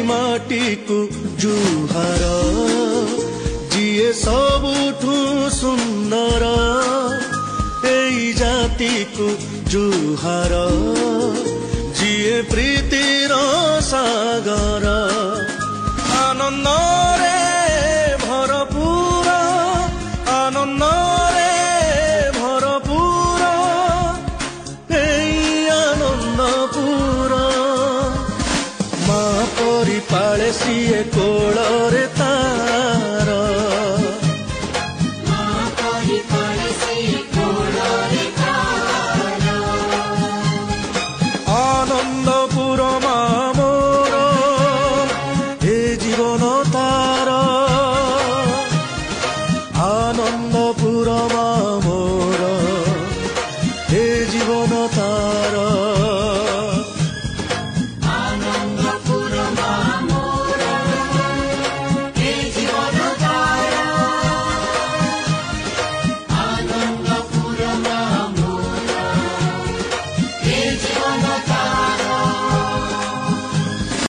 माटीकु जुहार जिए सबुठु सुंदर एई जातिकु जुहार जिए प्रीतिर सागर आनंद रे भरपूर आनंद रे भरपूर एई आनंदपुर माँ परी पाले सीए कोଳରେ तार आनंदपुर माँ मोर हे जीवन तार आनंदपुर माँ मोर हे जीवन तार।